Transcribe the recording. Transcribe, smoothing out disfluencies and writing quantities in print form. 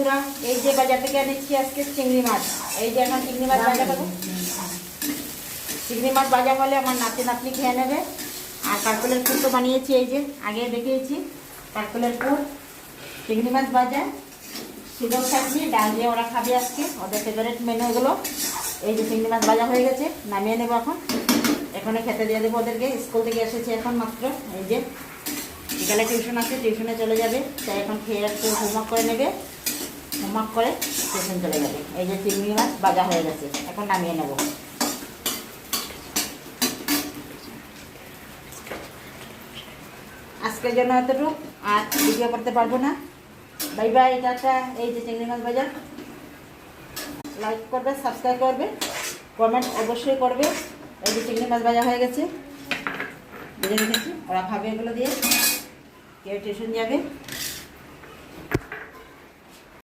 বন্ধুরা, এই যে বাজার থেকে এনেছি আজকে চিংড়ি মাছ। এই যে এখন চিংড়ি মাছ ভাজা করবো। চিংড়ি মাছ ভাজা হলে আমার নাতি নাতনি খেয়ে নেবে। আর কারকলের পুর তো বানিয়েছি, এই যে আগে দেখিয়েছি কারকলের পুর, চিংড়ি মাছ ভাজা, সিদ্ধ চাটনি, ডাল দিয়ে ওরা খাবে আজকে, ওদের ফেভারিট মেনু এগুলো। এই যে চিংড়ি মাছ ভাজা হয়ে গেছে, নামিয়ে নেবো এখন। এখানে খেতে দিয়ে দেবো ওদেরকে, স্কুল থেকে এসেছে এখন মাত্র। এই যে বিকালে টিউশন আছে, টিউশনে চলে যাবে, তাই এখন খেয়ে একটু হোমওয়ার্ক করে নেবে, হোমওয়ার্ক করে টিউশন চলে যাবে। এই যে চিংড়ি মাছ ভাজা হয়ে গেছে, এখন নামিয়ে নেব। আজকের জন্য এতটুকু, আর ভিডিও করতে পারবো না। Bye bye, tata. এই যে চিংড়ি মাছ ভাজা, লাইক করবে, সাবস্ক্রাইব করবে, কমেন্ট অবশ্যই করবে। এই যে চিংড়ি মাছ ভাজা হয়ে গেছে, ভেজে রেখেছি, ওরা খাবে এগুলো দিয়ে, কেউ টিউশন যাবে।